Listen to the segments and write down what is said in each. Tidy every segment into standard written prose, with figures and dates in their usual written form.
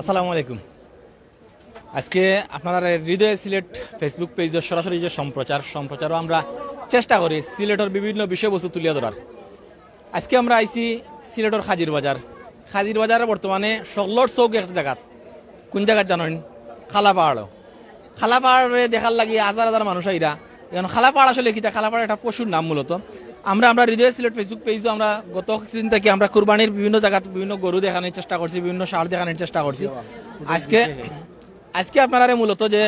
আসসালামু আলাইকুম। আজকে আপনারা হৃদয় সিলেট ফেসবুক পেজের সরাসরি যে সম্প্রচারও আমরা চেষ্টা করি সিলেটের বিভিন্ন বিষয়বস্তু তুলে ধরার। আজকে আমরা আইছি সিলেটের খাজির বাজার বর্তমানে সকলর চৌক একটা জায়গা। কোন জায়গা জানেন? খালাপাহাড়ে দেখার লাগে হাজার হাজার মানুষ আইরা। এখন খালাপাহাড় আসলে কিটা? খালাপাহাড় একটা পশুর নাম মূলত। আমরা হৃদয় সিলেট ফেসবুক পেজও আমরা গত কিছুদিন থেকে আমরা কুরবানির বিভিন্ন জায়গা বিভিন্ন গরু দেখানোর চেষ্টা করছি, বিভিন্ন সার দেখানোর চেষ্টা করছি। আজকে আপনারা মূলত যে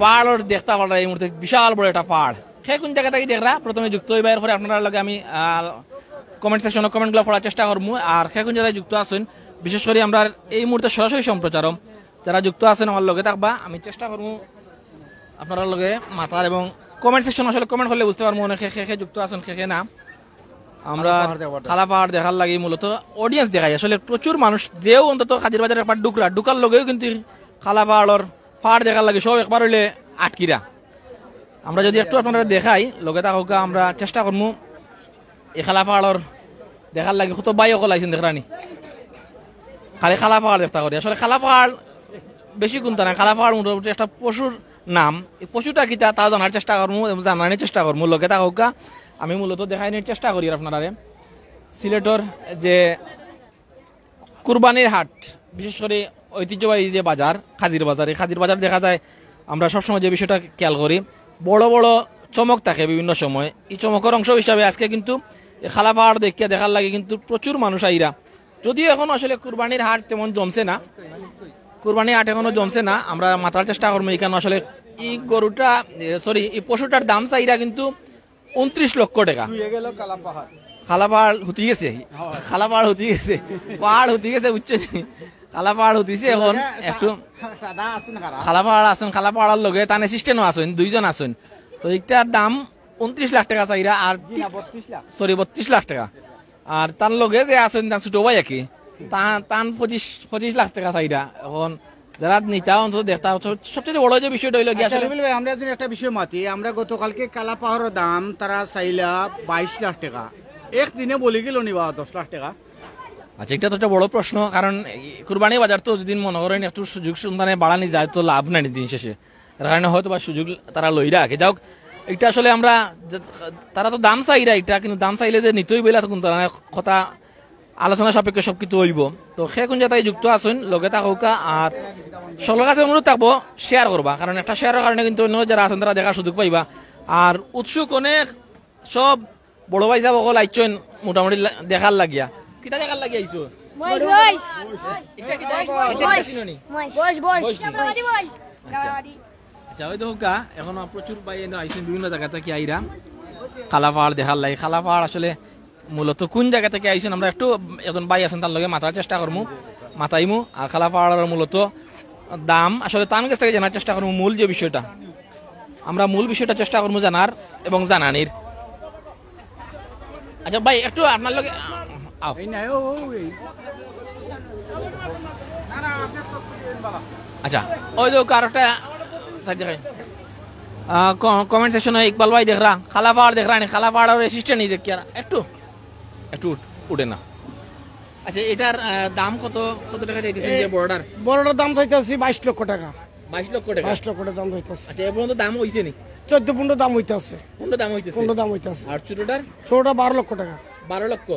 পাহাড় দেখতে পারা এই মুহূর্তে বিশাল বড় একটা পাহাড়। সে কোন জায়গা থেকে দেখরা প্রথমে যুক্ত হইবার পরে আপনার লগে আমি কমেন্ট সেকশনে কমেন্টগুলো পড়ার চেষ্টা করবো। আর সে কোন জায়গায় যুক্ত আছেন, বিশেষ করে আমরা এই মুহূর্তে সরাসরি সম্প্রচারম যারা যুক্ত আছেন আমার লগে থাকবা। আমি চেষ্টা করবো আপনার লগে মাতার এবং কমেন্ট সেকশন আসলে কমেন্ট করলে বুঝতে পারবো অনেক খেয়ে যুক্ত আছেন খেয়ে না। আমরা খালাপাহাড় দেখার লাগে মূলত অডিয়েন্স দেখাই। আসলে প্রচুর মানুষ যেও অন্তত খাজির বাজারের একবার ঢুকার লগেও কিন্তু খালাপাহাড়ের পাহাড় দেখার লাগে সব একবার হইলে আটকিরা। আমরা যদি একটু আপনারা দেখাই লগে থাকা আমরা চেষ্টা করবো এই খালাপাহাড়ের দেখার লাগে কত বাই অকল আইসেন দেখরানি খালি খালাপাহাড় দেখতে করি। আসলে খালাপাহাড় বেশি গুনতা না, খালাপাহাড় মোটামুটি একটা পশুর নাম। এই পশুটা কিতা তা জানার চেষ্টা করবো, জানানোর চেষ্টা করবো লগে থাকা। আমি মূলত দেখানোর চেষ্টা করি আপনারা সিলেটর যে কুরবানির হাট, বিশেষ করে ঐতিহ্যবাহী যে বাজার খাজির বাজার। এই খাজির বাজার দেখা যায় আমরা সবসময় যে বিষয়টা খেয়াল করি বড় বড় চমক থাকে বিভিন্ন সময়। এই চমকের অংশ হিসাবে আজকে কিন্তু খালাপাহাড় দেখিয়া দেখার লাগে কিন্তু প্রচুর মানুষ আইরা। যদিও এখন আসলে কুরবানির হাট তেমন জমছে না, কুরবানির হাট এখনো জমছে না। আমরা মাথার চেষ্টা করবো এখানে আসলে এই গরুটা এই পশুটার দাম চাইরা কিন্তু 29 লক্ষ টাকা। খালাপাহাড় হতে গেছে, খালাপাহাড় হতে গেছে, পাহাড় হতে গেছে উচ্চ খালাপাহাড় হতিছে। এখন একটু খালাপাহাড় আছেন, খালাপাহাড়ের লগে তার অ্যাসিস্ট্যান্টও আছেন, দুইজন আছেন। তো এইটার দাম 29 লাখ টাকা চাইরা, আর 32 লাখ টাকা। আর তার লগে যে আছেন তার ছোট ভাই একই তান 25 লাখ টাকা চাইরা। এখন যারা নিতা অন্তত দেখতা সবচেয়ে বড় যে বিষয়টা হইল কি আসলে আমরা যদি একটা বিষয় মাতি, আমরা গতকালকে কালাপাহাড়ের দাম তারা চাইলা 22 লাখ টাকা, একদিনে বলি গেল নিবা 10 লাখ টাকা। আচ্ছা, এটা তো একটা বড় প্রশ্ন, কারণ কুরবানি বাজার তো যদি মনে করেন একটু সুযোগ সন্ধানে বাড়ানি যায় তো লাভ নাই দিন শেষে। এর কারণে হয়তো বা সুযোগ তারা লই রাখে। যাক, এটা আসলে আমরা তারা তো দাম চাইরা এটা, কিন্তু দাম চাইলে যে নিতেই বইলা তখন তারা কথা আলোচনা সাপেক্ষে সবকিছু হইব। তো সে কোন জায়গায় যুক্ত আছেন লগে থাকা। আর সকলের কাছে অনুরোধ থাকবো শেয়ার করবা, কারণ একটা শেয়ারের কারণে কিন্তু অন্য যারা আছেন তারা দেখার সুযোগ পাইবা। আর উৎসুক অনেক সব বড় ভাই যাব সকল আইছেন মোটামুটি দেখার লাগিয়া। কিটা দেখার লাগি আইছো? আচ্ছা, ওই দেখা এখন প্রচুর ভাই আইছেন বিভিন্ন জায়গা থেকে আইরা খালাপাহাড় দেখার লাগে। খালাপাহাড় আসলে মূলত কোন জায়গা থেকে আইছেন আমরা একটু এখন ভাই আছেন তার লগে মাথার চেষ্টা করবো, মাথাইমু। আর খালাপাহাড়ের মূলত দাম আসলে তার কাছ থেকে জানার চেষ্টা করবো। মূল যে বিষয়টা আমরা মূল বিষয়টা চেষ্টা করবো জানার এবং জানানির। আচ্ছা ভাই, একটু আপনার লগে আচ্ছা, ওই যে কারোটা কমেন্ট সেকশনে ইকবাল ভাই দেখরা খালাপাহাড় দেখরা নি, খালাপাহাড়ের অ্যাসিস্ট্যান্ট দেখি আর একটু উঠে না। আচ্ছা, এটার দাম কত টাকা চাইতেছেন? যে বড়টার দাম চাইতেছি 22 লক্ষ টাকা। 22 লক্ষ টাকা, 22 লক্ষ টাকা দাম চাইতেছে। আচ্ছা, এর পর্যন্ত দাম হইছে নি? 14-15 দাম হইতাছে। 15 দাম হইতাছে। আর ছোটটার 12 লক্ষ টাকা। 12 লক্ষ।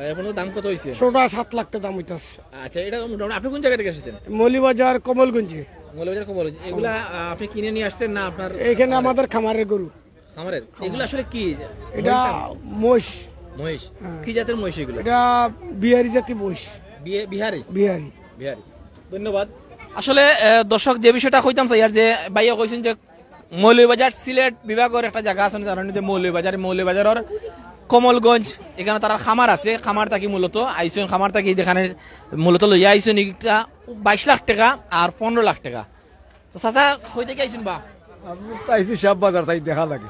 এর পর্যন্ত দাম কত হইছে? ছোটটা 7 লাখ টাকা দাম হইতাছে। আচ্ছা, এটা মোটামুটি আপনি কোন জায়গা থেকে এসেছেন? মৌলভীবাজার কমলগঞ্জ। এগুলা আপনি কিনে নিয়ে আসছেন না আপনার এখানে? আমাদের খামারের গরু। খামারের এগুলো আসলে কি? এটা মহিষ। কি জাতের মহিষ এগুলো? এটা বিহারি জাতি মহিষ। বিহারি। ধন্যবাদ। আসলে দর্শক যে বিষয়টা কইতাম চাই আর যে ভাইয়া কইছেন যে মৌলভীবাজার সিলেট বিভাগের একটা জায়গা আছে জানেন যে মৌলভীবাজারের কমলগঞ্জ, এখানে তারা খামার আছে। খামার থাকি মূলত আইসন, খামার থাকি যেখানে মূলত লইয়া আইসন এটা 22 লাখ টাকা আর 15 লাখ টাকা। তো চাচা কই থেকে আইসন? বা আইসি সব বাজার তাই দেখার লাগে।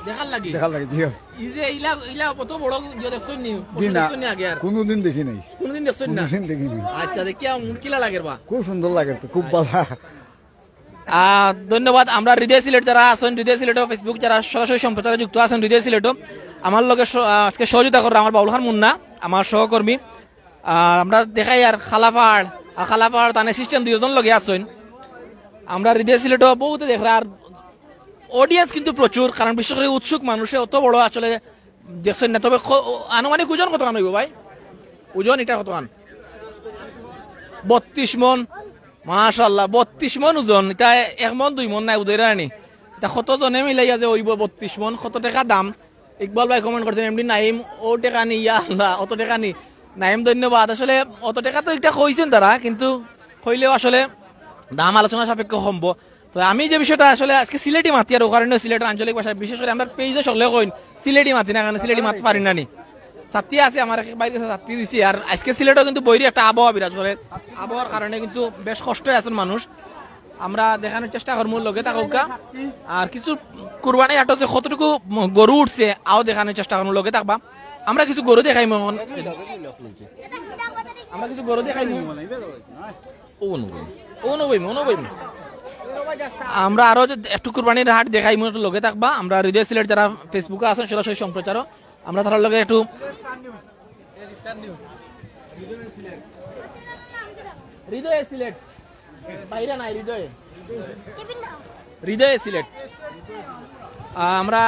কোনদিন দেখি নাই। আচ্ছা, কিলা লাগে? বা খুব সুন্দর লাগে, খুব ভালো। ধন্যবাদ। আমরা হৃদয় সিলেট যারা আছেন, হৃদয় সিলেটও ফেসবুক যারা সরাসরি সম্প্রচারে যুক্ত আছেন হৃদয় সিলেটও আমার লগে আজকে সহযোগিতা করে আমার বাউল খান মুন্না আমার সহকর্মী। আমরা দেখাই আর খালাপাহাড় আর খালা পাহাড় তানে সিস্টেম দুজন লগে আসছেন আমরা হৃদয় সিলেটও বহুত দেখরা আর অডিয়েন্স কিন্তু প্রচুর কারণ বিশেষ করে উৎসুক মানুষে অত বড় আসলে দেখছেন না তবে আনুমানিক ওজন কত কান হইব ভাই ওজন এটা কত কান 32 মন মাশাআল্লাহ 32 মন ওজন এটা 1 মন 2 মন নাই উদয়রা আনি এটা কত জনে মিলাইয়া যে হইব 32 মন কত টাকা দাম ইকবাল ভাই কমেন্ট করছেন এমডি নাইম ও টাকা নি ইয়া আল্লাহ অত টাকা নি নাইম ধন্যবাদ আসলে অত টাকা তো এটা কইছেন তারা কিন্তু কইলেও আসলে দাম আলোচনা সাপেক্ষ সম্ভব তো আমি যে বিষয়টা আসলে আজকে সিলেটি মাতি আর ওখানে সিলেটের আঞ্চলিক ভাষা বিশেষ করে আমরা পেজে সকলে কইন সিলেটি মাতি না কারণ সিলেটি মাতি পারি না নি ছাত্রী আছে আমার বাইরে ছাত্রী দিছি আর আজকে সিলেটও কিন্তু বৈরি একটা আবহাওয়া বিরাজ করে আবহাওয়ার কারণে কিন্তু বেশ কষ্ট আছেন মানুষ আমরা দেখানোর চেষ্টা করবো লগে থাকুকা আর কিছু কুরবানি হাটে যে কতটুকু গরু উঠছে আও দেখানোর চেষ্টা করবো লগে থাকবা আমরা কিছু গরু দেখাই আমরা কিছু গরু দেখাই আমরা আরো একটু কুরবানির হাট দেখাই লগে থাকবা আমরা হৃদয় সিলেট যারা ফেসবুকে আছেন সরাসরি সম্প্রচারও আমরা তার লগে একটু হৃদয় সিলেট বাইরে নাই হৃদয় হৃদয় সিলেট আমরা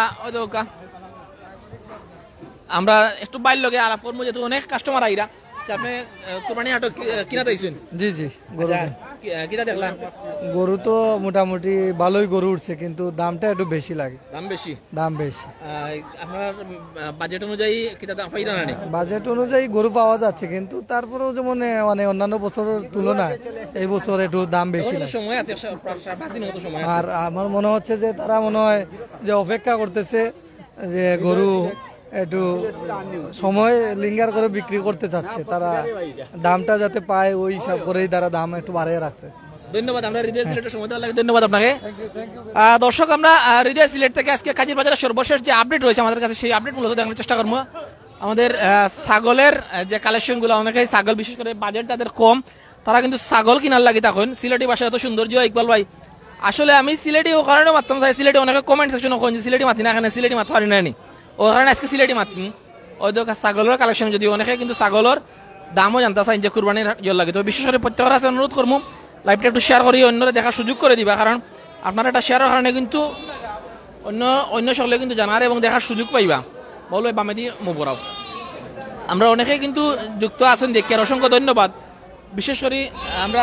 আমরা একটু বাইর লগে আলাপ করবো যেহেতু অনেক কাস্টমার আইরা আপনি কুরবানি হাট কিনা দিয়েছেন জি জি কিনা দেখলাম গরু তো মোটামুটি ভালোই গরু উঠছে কিন্তু দামটা একটু বেশি লাগে দাম বেশি আপনার বাজেট অনুযায়ী কিনা দাম পাইরা না বাজেট অনুযায়ী গরু পাওয়া যাচ্ছে কিন্তু তারপরেও যেমন মানে অন্যান্য বছরের তুলনায় এই বছর একটু দাম বেশি লাগে সময় আছে সময় আর আমার মনে হচ্ছে যে তারা মনে হয় যে অপেক্ষা করতেছে যে গরু একটু সময় লিঙ্গার করে বিক্রি করতে চাচ্ছে তারা দামটা যাতে পায় ওই হিসাব করেই তারা দাম একটু বাড়িয়ে রাখছে ধন্যবাদ আমরা হৃদয় সিলেটের সময় দেওয়ার লাগে ধন্যবাদ আপনাকে দর্শক আমরা হৃদয় সিলেট থেকে আজকে কাজীর বাজারের সর্বশেষ যে আপডেট রয়েছে আমাদের কাছে সেই আপডেট মূলত দেখানোর চেষ্টা করবো আমাদের ছাগলের যে কালেকশন গুলো অনেকেই ছাগল বিশেষ করে বাজেট যাদের কম তারা কিন্তু ছাগল কিনার লাগে তখন সিলেটি ভাষা এত সৌন্দর্য ইকবাল ভাই আসলে আমি সিলেটি ও কারণে মারতাম চাই সিলেটি অনেকে কমেন্ট সেকশনে কোন সিলেটি মাতি না এখানে সিলেটি মাত পারি না ও কারণে আজকে সিলেটি মাতি ওই ছাগলের কালেকশন যদি অনেকে কিন্তু ছাগলের দামও জানতে চাই যে কুরবানির ইয়ে লাগে তো বিশেষ করে প্রত্যেকের কাছে অনুরোধ করবো লাইভটা একটু শেয়ার করি অন্যরা দেখার সুযোগ করে দিবা কারণ আপনারা এটা শেয়ারের কারণে কিন্তু অন্য সকলে কিন্তু জানার এবং দেখার সুযোগ পাইবা বলো বামে দিয়ে মুভ করাও আমরা অনেকেই কিন্তু যুক্ত আছেন দেখি আর অসংখ্য ধন্যবাদ বিশেষ করে আমরা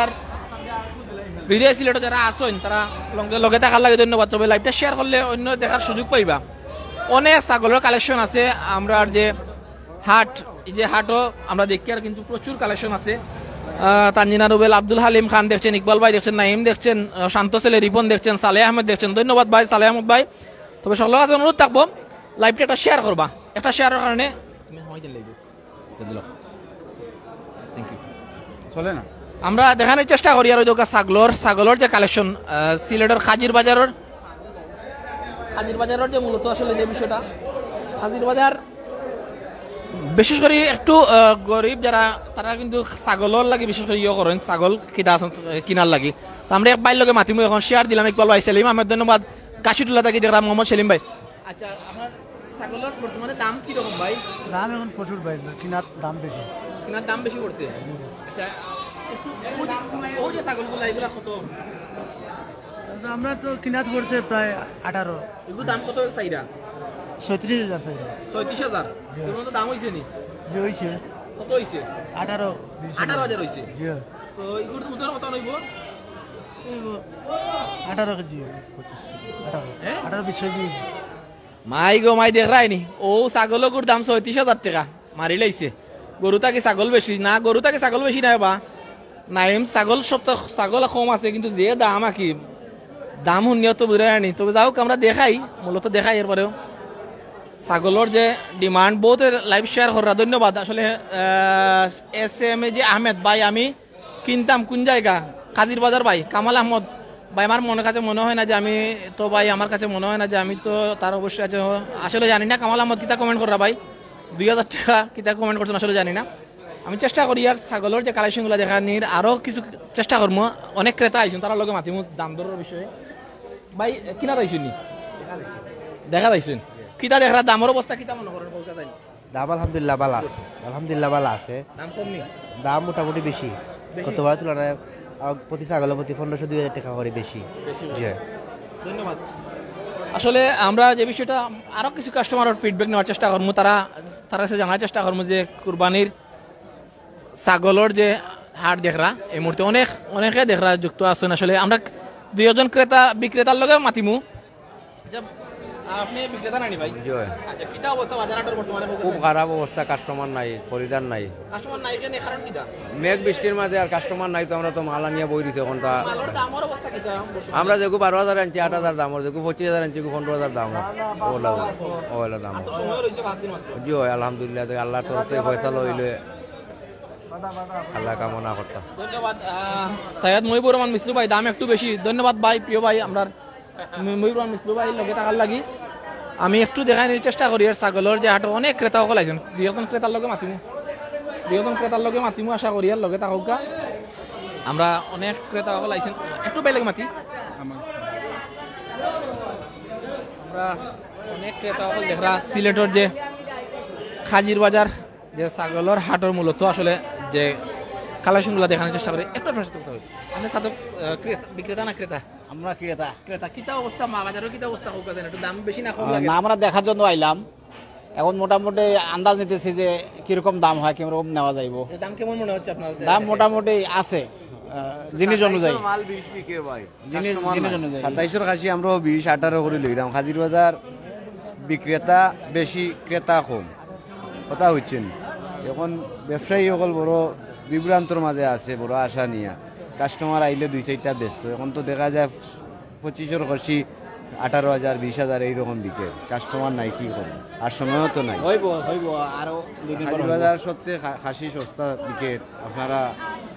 হৃদয় সিলেটে যারা আছেন তারা লগে দেখার লাগে ধন্যবাদ তবে লাইভটা শেয়ার করলে অন্য দেখার সুযোগ পাইবা অনেক ছাগলের কালেকশন আছে আমরা যে হাট এই যে হাটও আমরা দেখি আর কিন্তু প্রচুর কালেকশন আছে তানজিনা রুবেল আব্দুল হালিম খান দেখছেন ইকবাল ভাই দেখছেন নাইম দেখছেন শান্ত ছেলে রিপন দেখছেন সালেহ আহমেদ দেখছেন ধন্যবাদ ভাই সালেহ আহমদ ভাই তবে সকলের কাছে অনুরোধ থাকবো লাইভটা একটা শেয়ার করবা একটা শেয়ারের কারণে চলে না আমরা দেখানোর চেষ্টা করি আর ওই ছাগলের যে কালেকশন সিলেটের হাজির বাজারের যে মূলত আসলে যে বিষয়টা হাজির বাজার বিশেষ করে একটু গরিব যারা তারা কিন্তু ছাগলের লাগে বিশেষ করে ইয়ে করেন ছাগল কিনার লাগে তো আমরা এক বাইর লগে মাতিমু এখন শেয়ার দিলাম ইকবাল ভাই সেলিম আহমেদ ধন্যবাদ কাশিটুল্লাহ থাকি দেখলাম মোহাম্মদ সেলিম ভাই আচ্ছা আপনার ছাগলের বর্তমানে দাম কি রকম ভাই দাম এখন প্রচুর ভাই কিনার দাম বেশি পড়ছে আচ্ছা ও যে ছাগলগুলো এগুলা কত আমরা তো কিনাত পড়ছে প্রায় 18 এগুলো দাম কত চাইরা 37,000 চাইরা 36,000 এর তো দাম হইছে নি যে হইছে কত হইছে 18,000 হইছে জি তো এগুলো উদর কত হইব 18 কেজি 18 20 কেজি মাই গো মাই দেখ রাইনি ও ছাগলগুর দাম 36,000 টাকা মারি লাইছে গরুটা কি ছাগল বেশি না গরুটা কি ছাগল বেশি নাই বা নাইম ছাগল সব তো ছাগল কম আছে কিন্তু যে দাম কি দাম শুনিও তো বুঝে আনি তবে যাও আমরা দেখাই মূলত দেখাই এরপরেও ছাগলের যে ডিমান্ড বহুত লাইভ শেয়ার করা ধন্যবাদ আসলে SM যে আহমেদ ভাই আমি কিনতাম কোন জায়গা কাজির বাজার ভাই কামাল আহমদ ভাই আমার মনের কাছে মনে হয় না যে আমি তো ভাই আমার কাছে মনে হয় না যে আমি তো তার অবশ্যই আছে আসলে জানি না কামাল আহমদ কিতা কমেন্ট করা ভাই 2,000 টাকা কিতা কমেন্ট করছেন আসলে জানি না আমি চেষ্টা করি আর ছাগলের যে কালেকশনগুলো দেখা নিয়ে আরো কিছু চেষ্টা করবো অনেক ক্রেতা আইসুন তার লগে মাতিমু দাম দরের বিষয়ে ভাই কিনা আইসুন নি দেখা যাইছেন কিতা দেখা দামের অবস্থা কিতা মনে করেন দাম আলহামদুলিল্লাহ বালা আছে দাম কম নি দাম মোটামুটি বেশি গতবার তুলনায় প্রতি ছাগলের প্রতি 1500-2000 টাকা করে বেশি। জি ধন্যবাদ। আসলে আমরা যে বিষয়টা আরো কিছু কাস্টমারের ফিডব্যাক নেওয়ার চেষ্টা করবো, তারা কাছে জানার চেষ্টা করবো যে কুরবানির ছাগলের যে হাট দেখরা এই মুহূর্তে অনেকে দেখরা যুক্ত আছেন। আসলে আমরা দুইজন ক্রেতা বিক্রেতার লগে মাতিমু। আপনি বিক্রেতা নানি ভাই? আচ্ছা, কিটা অবস্থা বাজার হাটের বর্তমানে? খুব খারাপ অবস্থা, কাস্টমার নাই, খরিদার নাই। কাস্টমার নাই কেন, কারণ কিটা? মেঘ বৃষ্টির মাঝে আর কাস্টমার নাই, তো আমরা তো মাল আনিয়া বই দিছি। এখন তা মালের দামের অবস্থা কিটা? আমরা যেগু 12,000 আনছি, 8,000 দাম, যেগু 25,000 আনছি, 15,000 দাম, ওলা দাম। তো সময় রয়েছে 5 দিন মাত্র। জি হয়, আলহামদুলিল্লাহ, আল্লাহর তরফে ফয়সালা হইলে আল্লাহ কামনা করতাম। ধন্যবাদ। সৈয়দ মহিবুর রহমান মিসলু ভাই, দাম একটু বেশি। ধন্যবাদ ভাই, প্রিয় ভাই। আমরা মহিবুর রহমান মিসলু ভাই লগে টাকার লাগি আমি একটু দেখানোর চেষ্টা করি। আর ছাগলের যে হাট অনেক ক্রেতা সকল আইছেন, দুইজন ক্রেতার লগে মাতিমু আশা করি। আর লগে টাকা আমরা অনেক ক্রেতা সকল আইছেন, একটু বেলেগ মাতি। আমরা অনেক ক্রেতা সকল দেখরা সিলেটের যে খাজির বাজার যে ছাগলের হাটের মূলত আসলে যে কালেকশনগুলো দেখানোর চেষ্টা করি। একটু আপনার সাথে কথা বলি। আপনি সাধক বিক্রেতা না ক্রেতা? আমরা ক্রেতা। ক্রেতা কিতা অবস্থা, মা বাজারের কিতা অবস্থা হোক, একটু দাম বেশি না কম লাগে? না, আমরা দেখার জন্য আইলাম। এখন মোটামুটি আন্দাজ নিতেছি যে কিরকম দাম হয়, কিরকম নেওয়া যাইব। দাম কেমন মনে হচ্ছে আপনার? দাম মোটামুটি আছে জিনিস অনুযায়ী। মাল 20 বিকে ভাই, জিনিস অনুযায়ী 27 খাসি আমরা 20-18 করে লইলাম। খাজির বাজার বিক্রেতা বেশি, ক্রেতা কম, কথা হচ্ছেন। এখন ব্যবসায়ী সকল বড় বিভ্রান্তর মাঝে আছে, বড় আশা নিয়ে। কাস্টমার আইলে 2-4টা ব্যস্ত। এখন তো দেখা যায় 25 খাসি 18,000, 20,000 এইরকম বিকে। কাস্টমার নাই, কি করবে? আর সময়ও তো নাই। হইব আরো খাজির বাজার সত্যি খাসি সস্তা বিকে। আপনারা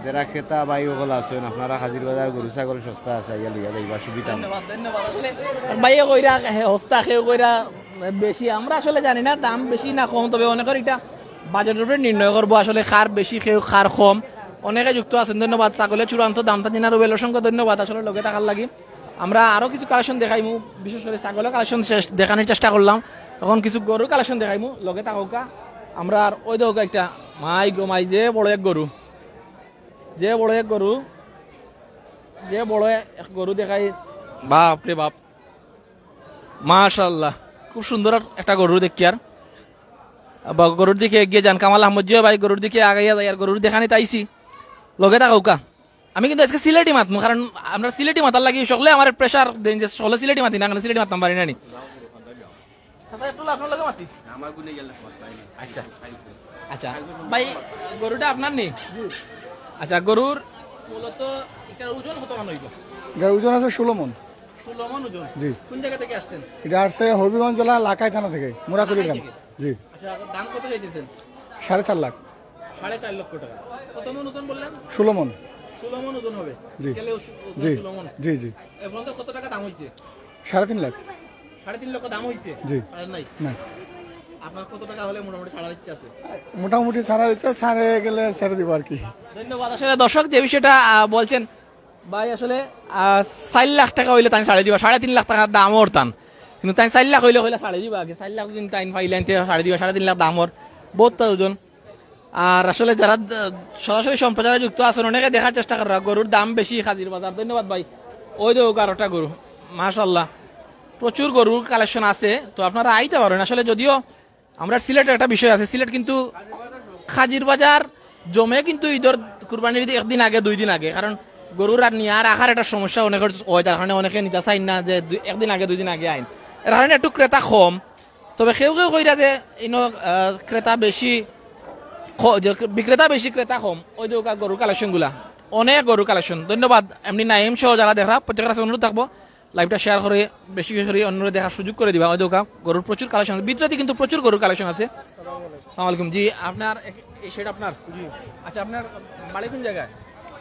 যারা ক্রেতা ভাই সকল আছেন, আপনারা খাজির বাজার গরু ছাগল সস্তা আছে, আইয়া লইয়া যাইবা, সুবিধা নেই। ধন্যবাদ। আসলে ভাইয়া কইরা হস্তা খেয়ে কইরা বেশি, আমরা আসলে জানি না দাম বেশি না কম। তবে অনেকের এটা বাজেটের উপরে নির্ণয় করবো আসলে কার বেশি খেয়ে কার কম। অনেকে যুক্ত আছেন, ধন্যবাদ। ছাগলের চূড়ান্ত দামটা জানার রুবেল অসংখ্য ধন্যবাদ। আসলে লগে টাকার লাগি আমরা আরো কিছু কালেকশন দেখাইমু, বিশেষ করে ছাগলের কালেকশন দেখানোর চেষ্টা করলাম। এখন কিছু গরুর কালেকশন দেখাইমু, লগে টাকা আমরা। আর ওই দেখো একটা মাই গো মাই, যে বড় এক গরু দেখাই, বাপ রে বাপ, মাশাআল্লাহ, খুব সুন্দর একটা গরু দেখি। আর গরুর দিকে এগিয়ে যান কামাল আহমদ জিও ভাই, গরুর দিকে আগাইয়া যায়। আর গরুর দেখানি তাইছি, লগে থাকা। আমি কিন্তু আজকে সিলেটি মাতমু, কারণ আমরা সিলেটি মাতার লাগি সকলে আমার প্রেশার দেন যে সকলে সিলেটি মাতি না, সিলেটি মাতাম পারি না নি। আচ্ছা ভাই, গরুটা আপনার নেই? আচ্ছা, গরুর মূলত এটার ওজন কত মান হইব? এটার ওজন আছে 16 মণ। 16 মণ ওজন। জি। কোন জায়গা থেকে আসছেন? এটা আসছে হবিগঞ্জ জেলা লাকাই থানা থেকে, মুরাকুড়ি গ্রাম। জি। আচ্ছা, দাম কত চাইতেছেন? 4.5 লাখ। 4.5 লক্ষ টাকা। কত মণ ওজন বললেন? 16 মণ। 16 মণ ওজন হবে। জি। স্কেলে জি 16 মণ। জি জি। এখন তো কত টাকা দাম হইছে? 3.5 লাখ। 3.5 লক্ষ দাম হইছে? জি। আর নাই না, আপনার কত টাকা হলে মোটামুটি ছাড়ার ইচ্ছা আছে? মোটামুটি ছাড়ার ইচ্ছা, ছাড়ে গেলে ছেড়ে দিব আর কি। ধন্যবাদ। আসলে দর্শক যে বিষয়টা বলছেন ভাই, আসলে 4 লাখ টাকা হইলে তাই ছাড়ে দিবা, 3.5 লাখ টাকার দাম ওর টান, কিন্তু তাই 4 লাখ হইলে ছাড়ে দিবা। আগে 4 লাখ যদি তাই পাইলেন ছাড়ে দিবা, 3.5 লাখ দাম ওর, বহুত ওজন। আর আসলে যারা সরাসরি সম্প্রচারে যুক্ত আছেন অনেকে দেখার চেষ্টা করা, গরুর দাম বেশি খাজির বাজার। ধন্যবাদ ভাই। ওই দেখো 11টা গরু, মাশাআল্লাহ, প্রচুর গরুর কালেকশন আছে। তো আপনারা আইতে পারেন। আসলে যদিও আমরা সিলেটের একটা বিষয় আছে, সিলেট কিন্তু খাজির বাজার জমে কিন্তু ঈদের কুরবানির একদিন আগে 2 দিন আগে, কারণ গরুর আর নিয়ে আর রাখার একটা সমস্যা অনেকের হয়, তার কারণে অনেকে নিতে চাই না যে একদিন আগে 2 দিন আগে আইন, এর কারণে একটু ক্রেতা কম। তবে কেউ কইরা যে ক্রেতা বেশি, বিক্রেতা বেশি ক্রেতা কম। ওই যে গরুর কালেকশন গুলা, অনেক গরুর কালেকশন। ধন্যবাদ। এমনি নাইম সহ যারা দেখা প্রত্যেকের কাছে অনুরোধ থাকবো, লাইভটা শেয়ার করে বেশি করে অন্যরা দেখার সুযোগ করে দিবা। ওই যে গরুর প্রচুর কালেকশন আছে, বিদ্রোহী কিন্তু প্রচুর গরুর কালেকশন আছে। আসসালামু আলাইকুম। জি, আপনার এই সেট আপনার? জি। আচ্ছা, আপনার বাড়ি কোন জায়গায়?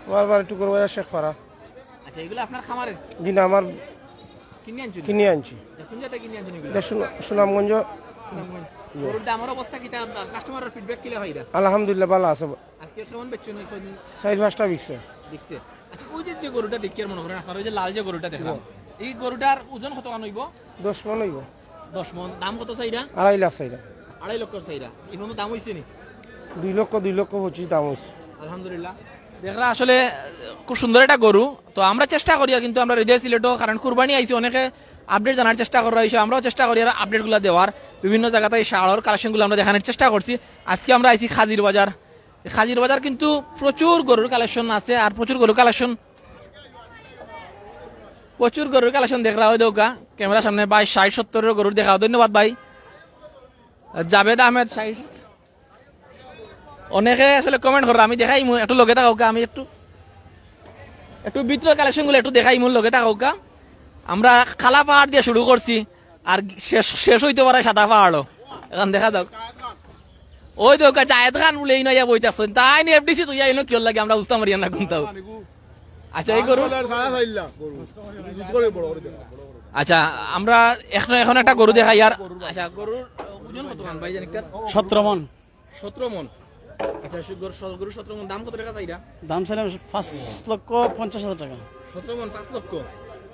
আমার বাড়ি টুকুর বাজার শেখপাড়া। আচ্ছা, এগুলো আপনার খামারের? জি না, আমার কিনে আনছেন? কিনে আনছি। কোন জায়গা কিনে আনছেন এগুলো? সুনামগঞ্জ। সুনামগঞ্জ। গরুর দামের অবস্থা কি, কাস্টমারের ফিডব্যাক কি হয়? আলহামদুলিল্লাহ ভালো আছে। আজকে কেমন বেচছেন? 4-5টা বিকছে। দেখছে। আচ্ছা, ওই যে গরুটা দেখি আর মনে করেন আপনার ওই যে লাল যে গরুটা দেখলাম, এই গরুটার ওজন কত কান হইব? 10 মণ হইব। 10 মণ। দাম কত চাইরা? 2.5 লাখ চাইরা। 2.5 লক্ষ চাইরা। এই পর্যন্ত দাম হইছে নি? 2 লক্ষ 25 দাম হইছে। আলহামদুলিল্লাহ। দেখরা আসলে খুব সুন্দর একটা গরু। তো আমরা চেষ্টা করি আর কিন্তু আমরা হৃদয় সিলেটও কারণ কুরবানি আইছি অনেকে আপডেট জানার চেষ্টা করা হয়েছে, আমরাও চেষ্টা করি আর আপডেটগুলো দেওয়ার, বিভিন্ন জায়গাতে এই শাড়র কালেকশনগুলো আমরা দেখানোর চেষ্টা করছি। আজকে আমরা আইছি খাজির বাজার। খাজির বাজার কিন্তু প্রচুর গরুর কালেকশন আছে আর প্রচুর গরুর কালেকশন দেখা হয় দৌকা ক্যামেরার সামনে ভাই 60-70 গরুর দেখা। ধন্যবাদ ভাই জাভেদ আহমেদ। অনেকে আসলে কমেন্ট করো, আমি দেখাই একটু লগে থাকা, আমি একটু ভিতরের কালেকশন গুলো একটু দেখাই মূল লগে থাকা। আমরা খালা পাহাড় দিয়ে শুরু করছি আর শেষ হইতে পারে সাদা পাহাড়ও। এখন দেখা যাক ওই তো জায়েদ খান বলে এই নয়া বইতে আসছেন তাই নি এফডিসি তুই আইনো কি লাগে আমরা বুঝতাম পারি না কোনটাও। আচ্ছা এই গরু আচ্ছা আমরা এখন একটা গরু দেখাই আর। আচ্ছা গরুর ওজন কত ভাই জানি 17 মন। 17 মন। আচ্ছা গরু 17 মন। দাম কত টাকা চাইরা? দাম চাইলাম 5,50,000 টাকা। 17 মন 5 লক্ষ।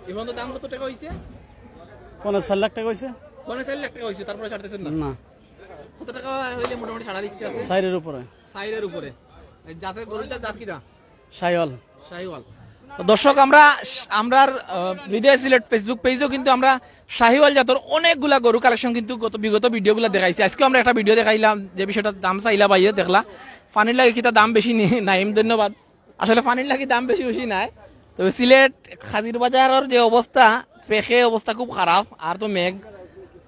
এখন তো দাম কত টাকা হইছে? 4 লাখ টাকা হইছে। 4 লাখ টাকা হইছে, তারপরে ছাড়তেছেন না? না, কত টাকা হইলে মোটামুটি ছাড়ার ইচ্ছা আছে? 4 উপরে। 4 উপরে। জাতের গরুটা জাত কিটা? শাইওয়াল। শাহিওয়াল। দর্শক আমরা হৃদয় সিলেট ফেসবুক পেজেও কিন্তু আমরা শাহিওয়াল জাতের অনেকগুলা গরু কালেকশন কিন্তু বিগত ভিডিওগুলো দেখাইছি। আজকে আমরা একটা ভিডিও দেখাইলাম যে বিষয়টা দাম চাইলা বাইয়ে দেখলা পানির লাগে কিটা দাম বেশি নাইম ধন্যবাদ। আসলে পানির লাগে দাম বেশি নাই। তবে সিলেট খাজির বাজারের যে অবস্থা পেখে অবস্থা খুব খারাপ আর তো মেঘ,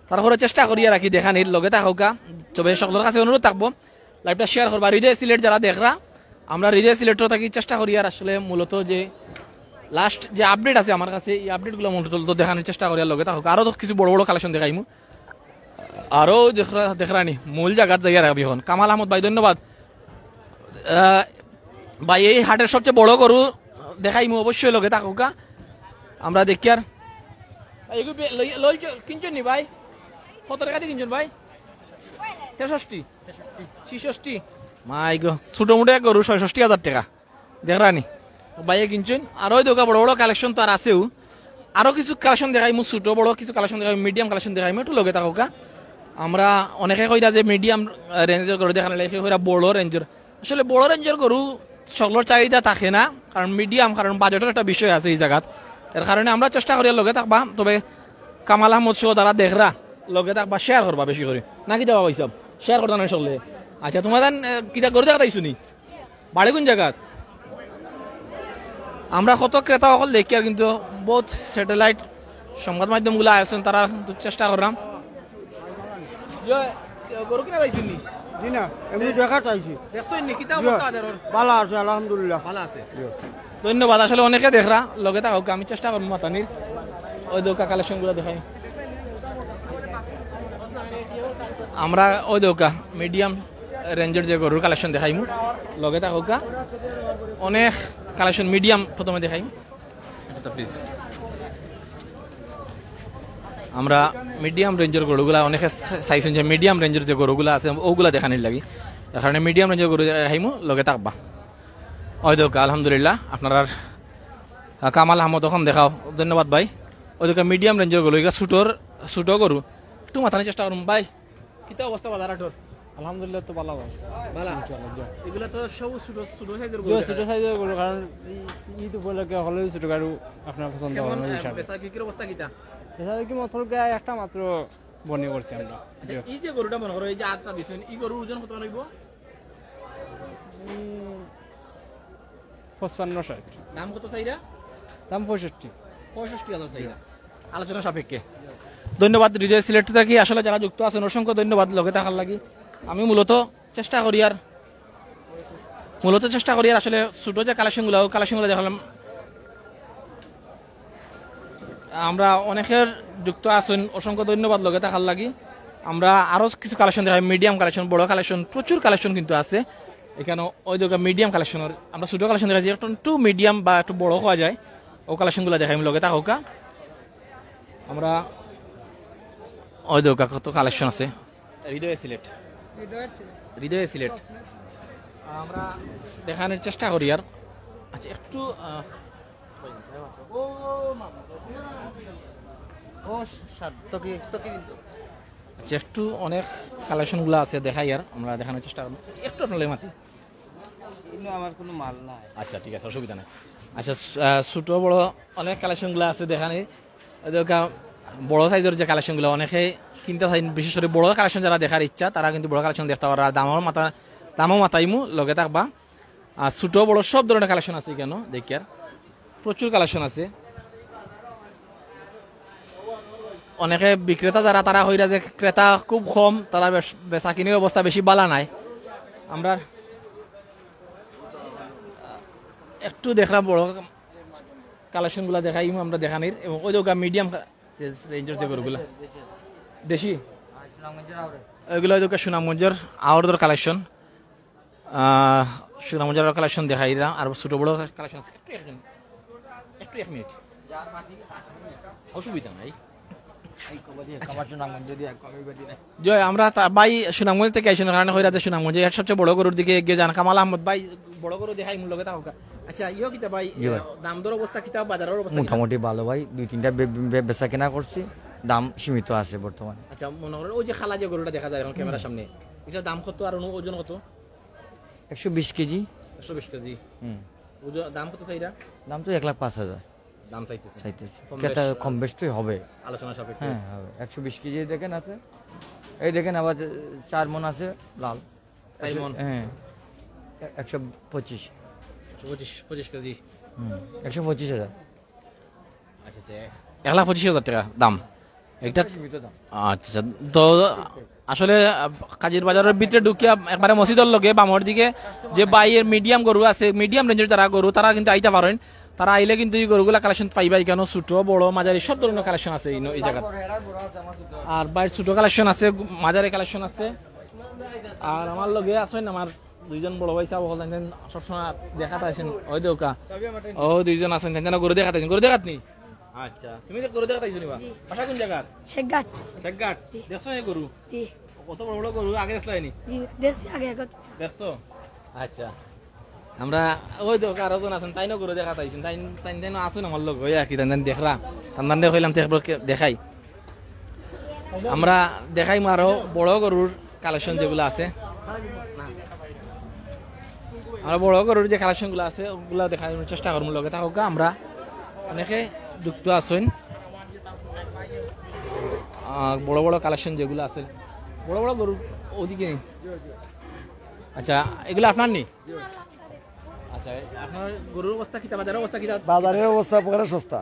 তারপরে চেষ্টা করিয়া রাখি দেখানির লগে থাকা। তবে সকলের কাছে অনুরোধ থাকবো লাইভটা শেয়ার করবা। হৃদয় সিলেট যারা দেখরা আমরা হৃদয় সিলেটও থাকি চেষ্টা করি আর আসলে মূলত যে লাস্ট যে আপডেট আছে আমার কাছে এই আপডেটগুলো মূলত দেখানোর চেষ্টা করি আর লগে থাকুক। আরো তো কিছু বড় বড় কালেকশন দেখাইমু, আরো দেখরানি মূল জায়গার জায়গা রাখবি। এখন কামাল আহমদ ভাই ধন্যবাদ ভাই। এই হাটের সবচেয়ে বড় গরু দেখাইমু, অবশ্যই লগে থাকুক। আমরা দেখি আর কিনছেন নি ভাই? কত টাকা দিয়ে কিনছেন ভাই? 63 66 মাই গো। ছোট মোটো এক গরু 66,000 টাকা দেখরানি ভাইয়ে কিনছেন। আর ওই দোকা বড় বড় কালেকশন তো আর আছেও, আরো কিছু কালেকশন দেখাই মু, ছোট বড় কিছু কালেকশন দেখাই, মিডিয়াম কালেকশন দেখাই একটু লগে থাকুক। আমরা অনেকে কইরা যে মিডিয়াম রেঞ্জের গরু দেখানো লাগে কইরা বড় রেঞ্জের। আসলে বড় রেঞ্জের গরু সকলের চাহিদা থাকে না, কারণ মিডিয়াম, কারণ বাজেটের একটা বিষয় আছে এই জায়গাত। এর কারণে আমরা চেষ্টা করি লগে থাকবা। তবে কামাল আহমদ সহ যারা দেখরা লগে থাকবা শেয়ার করবা বেশি করে, নাকি যাবা ভাই সব শেয়ার করতে না সকলে। আচ্ছা তোমার কিতা গরু দেখা তাইছো নি? বাড়ি কোন জায়গাত? আমরা কত ক্রেতা সকল দেখি আর কিন্তু বহুত স্যাটেলাইট সংবাদ মাধ্যমগুলো আছেন তারা চেষ্টা করলাম। গরু কিনা পাইছি নি? জি না, এমনি দেখা চাইছি। দেখছেন নি কিতা অবস্থা আদারর? ভালো আছে আলহামদুলিল্লাহ। ভালো আছে, ধন্যবাদ। আসলে অনেকে দেখরা লগে থাকুক, আমি চেষ্টা করবো মাতানির ওই দোকা কালেকশন গুলো দেখাই। আমরা ওই দোকা মিডিয়াম রেঞ্জের যে গরুর কালেকশন দেখাইমু লগে থাকুক। অনেক কালেকশন মিডিয়াম প্রথমে দেখাই প্লিজ। আমরা মিডিয়াম রেঞ্জের গরুগুলা অনেকে চাইছেন যে মিডিয়াম রেঞ্জের যে গরুগুলা আছে ওগুলা দেখানির লাগি, তার কারণে মিডিয়াম রেঞ্জের গরু দেখাইমু লগে থাকবা। ওই দোকা আলহামদুলিল্লাহ আপনার কামাল আহমদ ওখান দেখাও, ধন্যবাদ ভাই। ওই দোকা মিডিয়াম রেঞ্জের গরু, এগুলো ছোটো গরু একটু মাথানোর চেষ্টা করুন ভাই। কিতা অবস্থা বাজার হাটর? আলহামদুলিল্লাহ তো ভালো এগুলা তো সব ছোট সাইজের গরু, ছোট সাইজের গরু, কারণ ঈদ উপলক্ষে হলেও ছোট গরু আপনার পছন্দ হবে বিক্রির অবস্থা কিতা? এছাড়া কি একটা মাত্র বনি করছি আমরা। এই যে গরুটা মনে করো এই যে আটটা দিচ্ছেন, এই গরুর ওজন কত লাগব? 55-60। দাম কত চাইরা? দাম 65,000 চাইরা, আলোচনা সাপেক্ষে। ধন্যবাদ হৃদয় সিলেট থেকে আসলে যারা যুক্ত আছেন অসংখ্য ধন্যবাদ লগে থাকার লাগি। আমি মূলত চেষ্টা করি আর আসলে ছোট যে কালেকশনগুলো দেখালাম। আমরা অনেকের যুক্ত আছেন, অসংখ্য ধন্যবাদ লগে থাকার লাগি। আমরা আরো কিছু কালেকশন দেখাই, মিডিয়াম কালেকশন, বড় কালেকশন, প্রচুর কালেকশন কিন্তু আছে এখানে। ওই দোকা মিডিয়াম কালেকশনের আমরা ছোট কালেকশন দেখাচ্ছি, একটু মিডিয়াম বা একটু বড় হওয়া যায় ও কালেকশনগুলো দেখাই লগে থাকা। আমরা ওই দোকা কত কালেকশন আছে হৃদয় সিলেট আমরা দেখানোর চেষ্টা করি আর। আচ্ছা একটু একটু অনেক কালেকশন গুলো আছে দেখাই আর আমরা দেখানোর চেষ্টা করবো। একটু আপনার মাতি আমার কোনো মাল নাই। আচ্ছা ঠিক আছে, অসুবিধা নাই। আচ্ছা ছোট বড় অনেক কালেকশনগুলো আছে দেখানি। বড় সাইজের যে কালেকশনগুলো অনেকে কিনতে চাই, বিশেষ করে বড় কালেকশন যারা দেখার ইচ্ছা তারা কিন্তু বড় কালেকশন দেখতে পারে। আর দামও মাথাইমু লগে থাকবা। আর ছোট বড় সব ধরনের কালেকশন আছে কেন দেখি, আর প্রচুর কালেকশন আছে। অনেকে বিক্রেতা যারা তারা হইরা যে ক্রেতা খুব কম, তারা বেচা কিনির অবস্থা বেশি বালা নাই। আমরা একটু দেখলাম বড় কালেকশন গুলা দেখাই আমরা দেখানির, এবং ওই মিডিয়াম রেঞ্জের যে গরুগুলা দেশি ওইগুলো সুনামগঞ্জের আওয়ারদের কালেকশন, সুনামগঞ্জের কালেকশন দেখাই। আর ছোট বড় কালেকশন আছে। একটু এক মিনিট, অসুবিধা নাই। জয় আমরা ভাই সুনামগঞ্জ থেকে আইসেন কারণে হইরা যে সুনামগঞ্জ এর সবচেয়ে বড় গরুর দিকে এগিয়ে যান। কামাল আহমদ ভাই বড় গরু দেখাই মূল লগে থাকা। আচ্ছা ইয়ো কিতা ভাই, দাম দর অবস্থা কিতা, বাজারের অবস্থা মোটামুটি ভালো ভাই, 2-3টা বেচা কেনা করছি, দাম সীমিত আছে বর্তমানে। আচ্ছা মনে করেন ওই যে খালা যে গরুটা দেখা যায় এখন ক্যামেরার সামনে, এটার দাম কত আর ওজন কত? 120 কেজি। 120 কেজি। দাম কত চাইরা? দাম তো 1,05,000 দাম চাইতেছে। কেটা কম বেশ তো হবে, আলোচনা সাপেক্ষে। হ্যাঁ হবে। 120 কেজি দেখেন আছে, এই দেখেন আবার 4 মণ আছে লাল। 4 মণ, হ্যাঁ 125 কেজি। 125,000। আচ্ছা 1,25,000 টাকা দাম এটা। আচ্ছা তো আসলে কাজীর বাজারের ভিতরে ঢুকিয়া একবারে মসজিদের লগে বামর দিকে যে বাইয়ের মিডিয়াম গরু আছে, মিডিয়াম রেঞ্জের যারা গরু, তারা কিন্তু আইতে পারেন। তারা আইলে কিন্তু এই গরুগুলা কালেকশন পাইবাই, কেন ছোট বড় মাঝারি সব ধরনের কালেকশন আছে এই জায়গা। আর বাইরের ছোট কালেকশন আছে, মাঝারি কালেকশন আছে। আর আমার লগে আছেন আমার দুইজন বড় ভাই সাহেব, সবসময় দেখা পাইছেন। ওই দেউকা ও দুইজন আছেন, গরু দেখা পাইছেন। গরু দেখাত নি? আচ্ছা তুমি গরু দেখা পাইছো নিবা? বাসা কোন জায়গা? শেখঘাট। শেখঘাট। দেখছো এই গরু? জি। কত বড় বড় গরু আগে দেখলাইনি? জি দেখছি আগে কত। দেখছো? আচ্ছা আমরা ওই তো আরো জন আছেন, তাই না গরু দেখা পাইছেন। তাই আসুন আমার লোক ওই কি তাই দেখরা তান্দান হইলাম দেখাই। আমরা দেখাই আরো বড় গরুর কালেকশন যেগুলো আছে, আমরা বড় গরুর যে কালেকশন গুলো আছে ওগুলা দেখানোর চেষ্টা করবো লগে থাকুক। আমরা অনেকে যুক্ত আছেন, বড় বড় কালেকশন যেগুলো আছে, বড় বড় গরু ওদিকে। আচ্ছা এগুলো আপনার নি? আচ্ছা আপনার গরুর অবস্থা কি, বাজারের অবস্থা কি? বাজারের অবস্থা পরে সস্তা।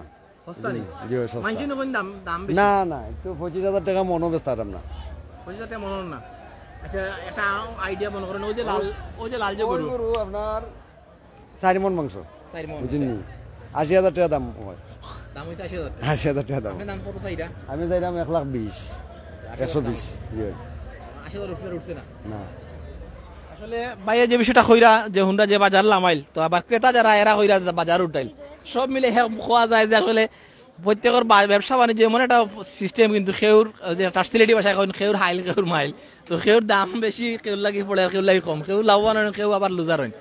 সস্তা নি? জি সস্তা। মাইজি নকন দাম বেশি? না না, একটু 25,000 টাকা মনো বেচতাম না। 25,000 টাকা মনো না? আচ্ছা একটা আইডিয়া মনে করেন, ওই যে লাল যে গরু আপনার 4 মণ মাংস, 4 মণ বুঝিনি, 80,000 টাকা দাম হয়। দাম হইছে 80,000 টাকা। 80,000 টাকা দাম। আপনি দাম কত চাইরা? আমি চাইলাম 1,20,000, 120। জি 80,000 উঠছে না? না আসলে ভাইয়া যে বিষয়টা কইরা যে হুন্ডা যে বাজার লামাইল, তো আবার ক্রেতা যারা এরা কইরা বাজার উঠাইল, সব মিলে খোয়া যায় যে আসলে প্রত্যেকের ব্যবসা বাণিজ্য এমন একটা সিস্টেম, কিন্তু খেউর যে টার্সিলিটি ভাষায় খেউর হাইল খেউর মাইল, তো খেউর দাম বেশি, খেউর লাগি পড়ে আর খেউর লাগি কম, খেউর লাভবান হয়, খেউ আবার লুজার হয়।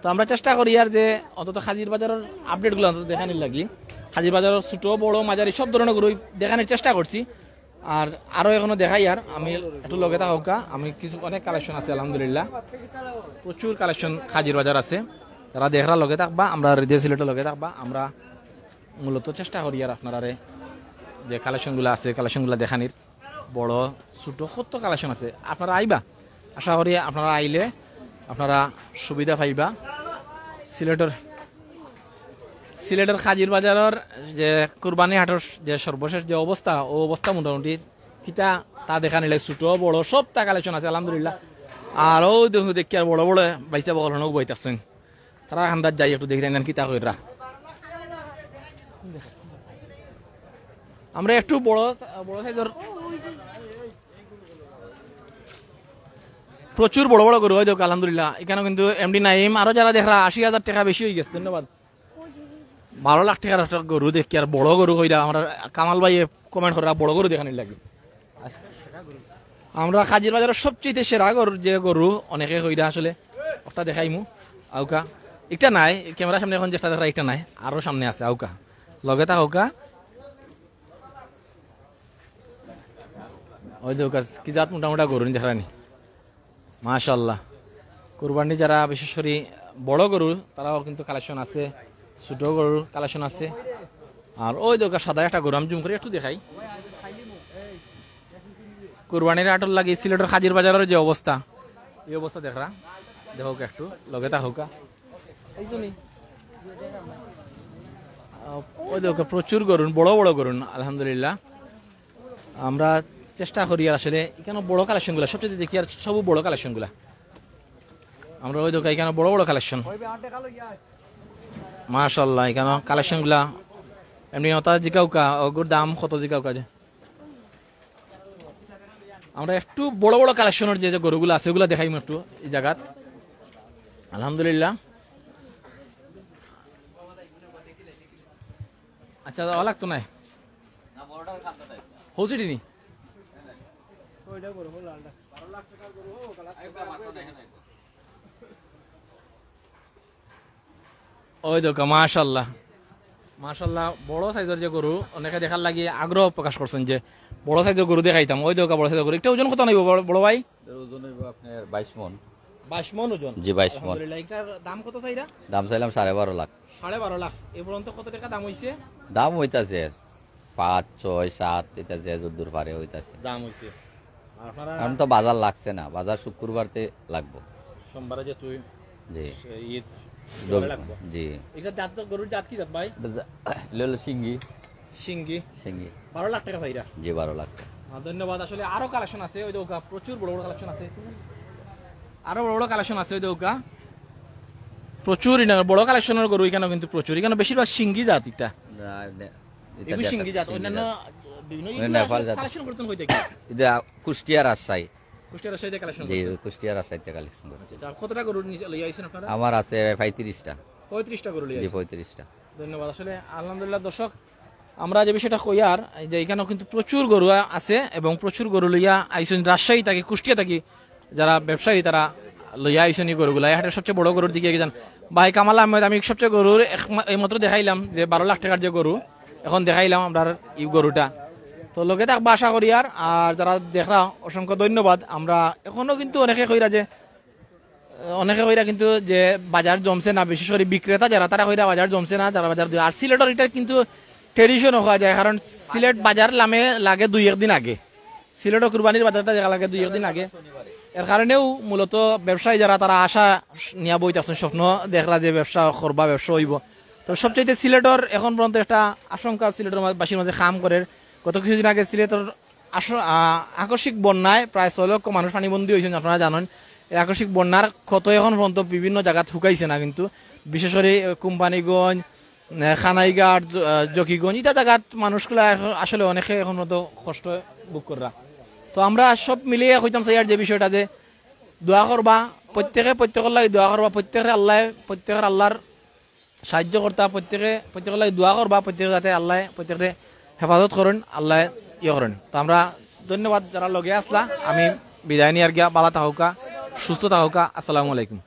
তো আমরা চেষ্টা করি আর যে অন্তত হাজির বাজারের আপডেটগুলো অন্তত দেখানির লাগি। হাজির বাজারের ছোট বড় মাঝারি সব ধরনের গরু দেখানোর চেষ্টা করছি। আর আরো এখনো দেখাই, আর আমি একটু লগে থাকা, আমি কিছু অনেক কালেকশন আছে আলহামদুলিল্লাহ, প্রচুর কালেকশন হাজির বাজার আছে। তারা দেখরা লগে থাকবা, আমরা রেডিও সিলেটের লগে থাকবা। আমরা মূলত চেষ্টা করি আর আপনারা যে কালেকশনগুলো আছে কালেকশনগুলো দেখানির, বড় ছোট কত কালেকশন আছে। আপনারা আইবা, আশা করি আপনারা আইলে আপনারা সুবিধা পাইবা। সিলেটের হাজির বাজারের যে কুরবানি হাটের যে সর্বশেষ যে অবস্থা, ও অবস্থা মোটামুটি কিতা তা দেখা নিলে ছোট বড় সবটা কালেকশন আছে আলহামদুলিল্লাহ। আর ও দেখি আর বড় বড় বাইসা বগল বইতেছেন, তারা আন্দাজ যাই একটু দেখি দেন কিতা কইরা। আমরা একটু বড় সাইজের প্রচুর বড় বড় গরু হয় দেখ আলহামদুলিল্লাহ। এখানে কিন্তু এমডি নাইম আরো যারা দেখা 80,000 টাকা বেশি হয়ে গেছে। ধন্যবাদ। 12 লাখ টাকার একটা গরু দেখি আর বড় গরু হইরা আমরা কামাল ভাই কমেন্ট করা বড় গরু দেখানি লাগে। আমরা হাজির বাজারের সবচেয়ে সেরা গরু যে গরু অনেকে হইরা আসলে ওটা দেখাইমু। আউকা একটা নাই ক্যামেরার সামনে, এখন যেটা দেখা একটা নাই, আরো সামনে আছে আউকা লগে তা আউকা। ওই দেউকা কি জাত মোটামোটা গরু দেখানি মাশাআল্লাহ। কুরবানি যারা বিশেষ করে বড় গরু তারাও কিন্তু কালেকশন আছে, ছোট গরুর কালেকশন আছে। আর ওই দোকান সাদা একটা গরু আমি জুম করে একটু দেখাই। কুরবানির আটল লাগে সিলেটের হাজির বাজারের যে অবস্থা, এই অবস্থা দেখরা দেখো একটু লগে তা হোকা ওই দেখো প্রচুর গরুন, বড় বড় গরুন। আলহামদুলিল্লাহ আমরা চেষ্টা করি আর আসলে এখানে বড় কালেকশন গুলা সবচেয়ে দেখি আর সব বড় কালেকশন গুলা আমরা ওই দোকান এখানে বড় বড় কালেকশন মাশাআল্লাহ। এখানে কালেকশন গুলা এমনি ওটা জিকাউকা ওগুর দাম কত জিকাউকা যে আমরা একটু বড় বড় কালেকশনের যে গরুগুলো আছে ওগুলা দেখাইম একটু এই জায়গাত। আলহামদুলিল্লাহ আচ্ছা লাগতো নাই হৌসিটি নি ওই দেখো মাশাআল্লাহ মাশাআল্লাহ বড় সাইজের যে গরু অনেকে দেখার লাগি আগ্রহ প্রকাশ করছেন যে বড় সাইজের গরু দেখাইতাম। ওই দেখো বড় সাইজের গরু, একটা ওজন কত নেব বড় ভাই? ওজন হইব আপনার 22 মণ। 22 মণ ওজন? জি 22 মণ। আলহামদুলিল্লাহ। এটার দাম কত চাইরা? দাম চাইলাম 12.5 লাখ। 12.5 লাখ। এই পর্যন্ত কত টাকা দাম হইছে? দাম হইতাছে 5, 6, 7 এটা যে যদ্দুর পারে হইতাছে দাম হইছে। আপনারা কারণ তো বাজার লাগছে না, বাজার শুক্রবারতে লাগবো, সোমবারে যে তুই জি ঈদ লাগবে জি। এটা জাত গরুর জাত কি জাত ভাই? লল সিঙ্গি। সিঙ্গি? সিঙ্গি 12 লাখ টাকা চাইরা? জি 12 লাখ। ধন্যবাদ। আসলে আরো কালেকশন আছে ওই দোকা, প্রচুর বড় বড় কালেকশন আছে, আরো বড় বড় কালেকশন আছে ওই দোকা, প্রচুর বড় কালেকশনের গরু এখানে কিন্তু প্রচুর। এখানে বেশিরভাগ সিঙ্গি জাত, এটা এগুলো সিঙ্গি জাত। অন্যান্য বিভিন্ন কালেকশন করতেন কই থেকে? এটা কুষ্টিয়া রাজশাহী। কুষ্টিয়া রাজশাহীতে কালেকশন জি করতেন? কুষ্টিয়া রাজশাহীতে কালেকশন করছি। আচ্ছা কতটা গরু লই আইছেন আপনারা? আমার আছে 35টা। 35টা গরু লই জি আইছেন? 35টা। ধন্যবাদ। আসলে আলহামদুলিল্লাহ দর্শক আমরা যে বিষয়টা কইয়ার যে এখানেও কিন্তু প্রচুর গরু আছে এবং প্রচুর গরু লইয়া আইছেন রাজশাহী থাকি, কুষ্টিয়া থাকি যারা ব্যবসায়ী তারা লইয়া আইছেন এই গরুগুলা। হাটের সবচেয়ে বড় গরুর দিকে যান ভাই কামাল আহমেদ। আমি সবচেয়ে গরুর এইমাত্র দেখাইলাম যে 12 লাখ টাকার যে গরু, এখন দেখাইলাম আমরা এই গরুটা। তো লোকে থাকবা আশা করি। আর যারা দেখরা অসংখ্য ধন্যবাদ। আমরা এখনো কিন্তু অনেকে কইরা কিন্তু যে বাজার জমছে না, বিশেষ করে বিক্রেতা যারা তারা কইরা বাজার জমছে না, যারা বাজার আর সিলেটের এটা কিন্তু ট্রেডিশন হওয়া যায়, কারণ সিলেট বাজার লাগে 2-1 দিন আগে। সিলেটের কুরবানির বাজারটা লাগে 2-1 দিন আগে। এর কারণেও মূলত ব্যবসায়ী যারা তারা আশা নিয়া বইতেছেন, স্বপ্ন দেখরা যে ব্যবসা করবা, ব্যবসা হইব। তো সবচেয়ে সিলেটের এখন পর্যন্ত একটা আশঙ্কা সিলেটের বাসীর মাঝে খাম করে। গত কিছুদিন আগে সিলেটের আকস্মিক বন্যায় প্রায় 6 লক্ষ মানুষ পানিবন্দী হয়েছেন, আপনারা জানেন। এই আকস্মিক বন্যার ক্ষত এখন পর্যন্ত বিভিন্ন জায়গা ঠুকাইছে না, কিন্তু বিশেষ করে কোম্পানিগঞ্জ, খানাইঘাট, জকিগঞ্জ এটা জায়গাত মানুষগুলা আসলে অনেকে এখন মতো কষ্ট ভোগ করা। তো আমরা সব মিলিয়ে কইতাম চাই আর যে বিষয়টা যে দোয়া করবা, প্রত্যেকের লাগে দোয়া করবা, প্রত্যেকের আল্লাহর সাহায্য করতা, প্রত্যেকের লাগে দোয়া করবা, প্রত্যেকে যাতে আল্লাহ প্রত্যেকে হেফাজত করেন, আল্লাহ করেন। তো আমরা ধন্যবাদ যারা লগে আসলা। আমি বিদায় নিয়ে আর গিয়া, ভালো থাকুকা, সুস্থ থাকুকা। আসসালামু আলাইকুম।